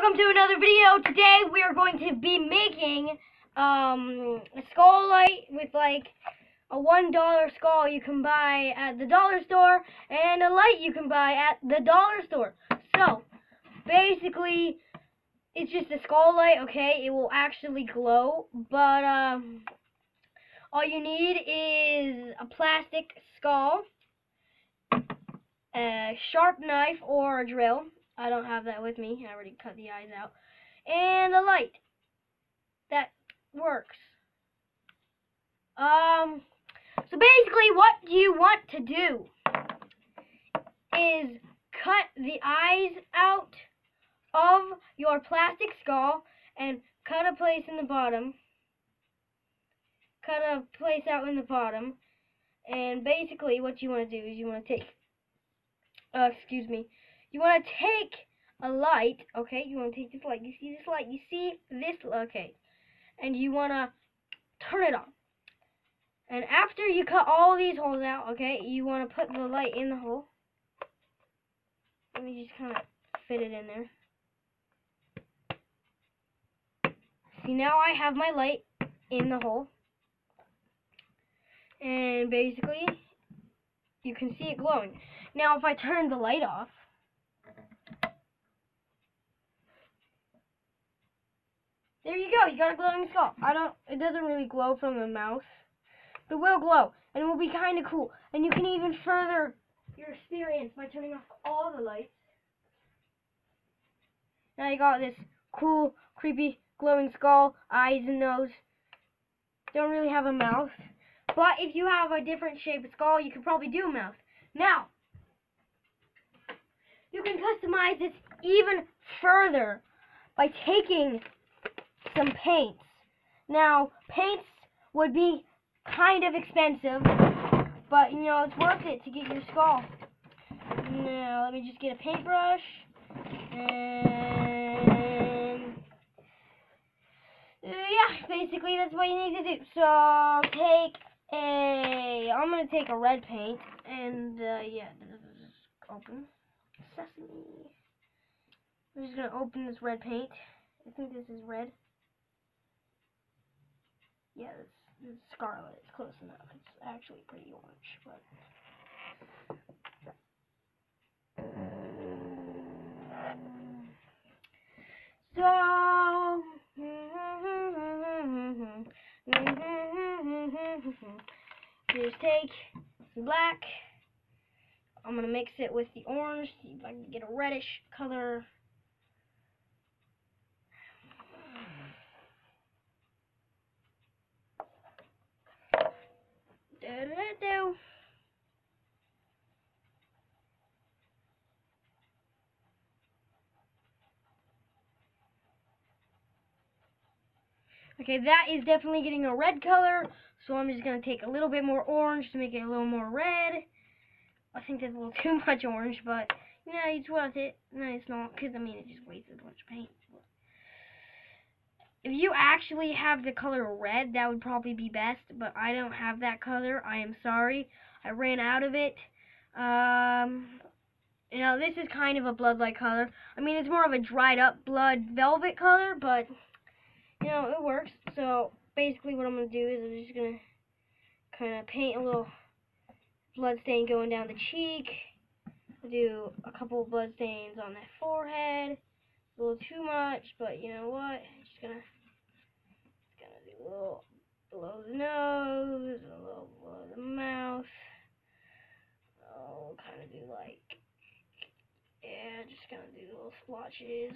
welcome to another video. Today we are going to be making a skull light with like a $1 skull you can buy at the dollar store and a light you can buy at the dollar store. So basically it's just a skull light, okay? It will actually glow, but all you need is a plastic skull, a sharp knife or a drill. I don't have that with me. I already cut the eyes out. And a light that works. So basically what you want to do is cut the eyes out of your plastic skull and cut a place in the bottom. Cut a place out in the bottom. And basically what you want to do is you want to take you want to take a light, okay? You want to take this light. You see this light? You see this? Okay. And you want to turn it on. And after you cut all these holes out, okay, you want to put the light in the hole. Let me just kind of fit it in there. See, now I have my light in the hole. And basically, you can see it glowing. Now, if I turn the light off, there you go. You got a glowing skull. It doesn't really glow from the mouth, but it will glow, and it will be kind of cool. And you can even further your experience by turning off all the lights. Now you got this cool, creepy, glowing skull, eyes and nose. Don't really have a mouth, but if you have a different shaped skull, you could probably do a mouth. Now, you can customize this even further by taking some paints. Now, paints would be kind of expensive, but you know, it's worth it to get your skull. Now, let me just get a paintbrush, and yeah, basically that's what you need to do. So, I'm going to take a red paint, and yeah, this is open. Sesame. I'm just going to open this red paint. I think this is red. Yeah, it's scarlet. It's close enough. It's actually pretty orange, but so just take some black. I'm gonna mix it with the orange, see if I can get a reddish color. Okay, that is definitely getting a red color, so I'm just going to take a little bit more orange to make it a little more red. I think that's a little too much orange, but, you know, it's worth it. No, it's not, because, I mean, it just wastes a bunch of paint. If you actually have the color red, that would probably be best, but I don't have that color. I am sorry. I ran out of it. You know, this is kind of a blood-like color. I mean, it's more of a dried-up blood velvet color, but you know, it works. So basically what I'm going to do is I'm just going to kind of paint a little blood stain going down the cheek. I'll do a couple of blood stains on that forehead. A little too much, but you know what? Just gonna do a little below the nose, a little below the mouth. I'll kind of do like, yeah, just gonna do little splotches.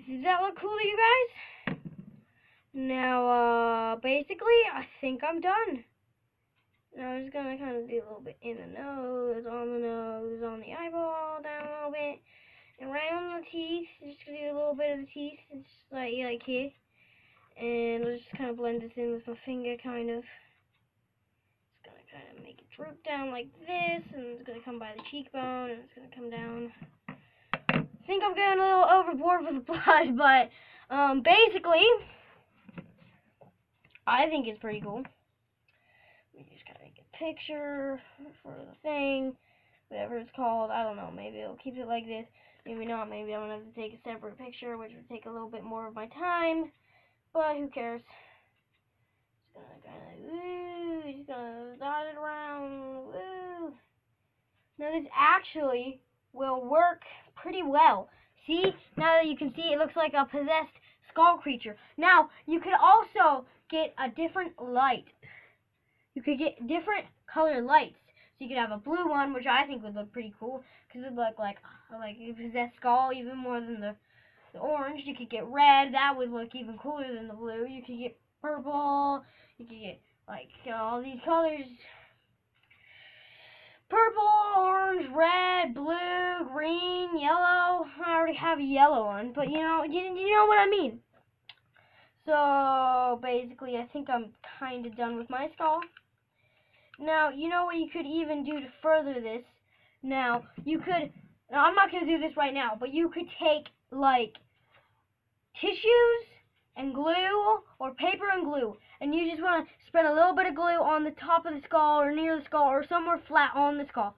Does that look cool to you guys? Now, basically, I think I'm done. Now, I'm just going to kind of do a little bit in the nose, on the eyeball, down a little bit, around the teeth. Just going to do a little bit of the teeth, just like here. And I'll just kind of blend this in with my finger, kind of. Just going to kind of make it droop down like this, and it's going to come by the cheekbone, and it's going to come down. I think I'm going a little overboard with the blood, but basically, I think it's pretty cool. We just gotta make a picture for the thing. whatever it's called. I don't know. Maybe it'll keep it like this. Maybe not. Maybe I'm gonna have to take a separate picture, which would take a little bit more of my time. But who cares? Just gonna dot it around. Woo. Now this actually will work pretty well. See? Now that you can see, it looks like a possessed skull creature. Now, you could also get a different light. You could get different color lights. So you could have a blue one, which I think would look pretty cool, because it would look like a possessed skull even more than the orange. You could get red. That would look even cooler than the blue. You could get purple. You could get, like, all these colors. Purple, orange, red, blue, green, yellow. I already have a yellow one, but you know what I mean. So basically, I think I'm kind of done with my skull. Now, you know what you could even do to further this? Now, I'm not going to do this right now, but you could take, like, tissues and glue, or paper and glue, and you just want to spread a little bit of glue on the top of the skull, or near the skull, or somewhere flat on the skull.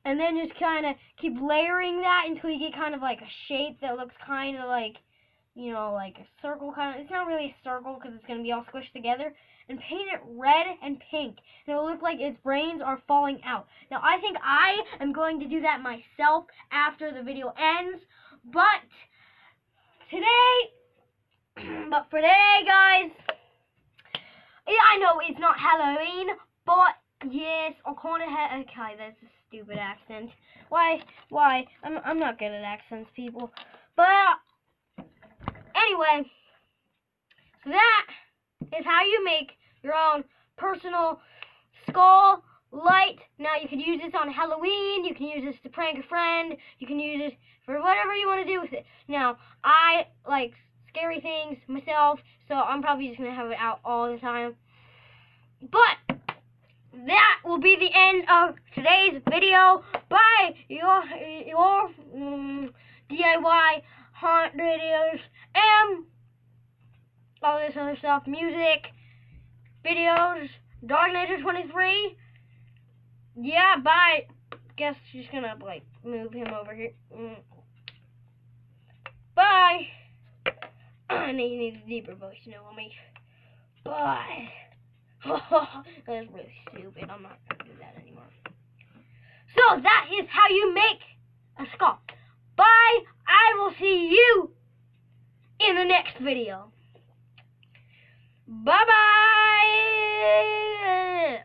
And then just kind of keep layering that until you get kind of like a shape that looks kind of like, you know, like a circle kind of. It's not really a circle because it's going to be all squished together. And paint it red and pink. And it will look like its brains are falling out. Now, I think I am going to do that myself after the video ends. But for today, guys, I know it's not Halloween, but yes, I'll call it okay, that's a stupid accent. Why? I'm not good at accents, people. But anyway, so that is how you make your own personal skull light. Now you can use this on Halloween, you can use this to prank a friend, you can use it for whatever you want to do with it. Now, I like scary things myself, so I'm probably just going to have it out all the time. But that will be the end of today's video by your DIY haunt videos and all this other stuff, music, videos, darknature23. Yeah, bye. Guess just gonna like move him over here. Bye. I need a deeper voice, you know what I mean? Bye. That's really stupid. I'm not gonna do that anymore. So that is how you make a skull. Bye. I will see you in the next video. Bye bye.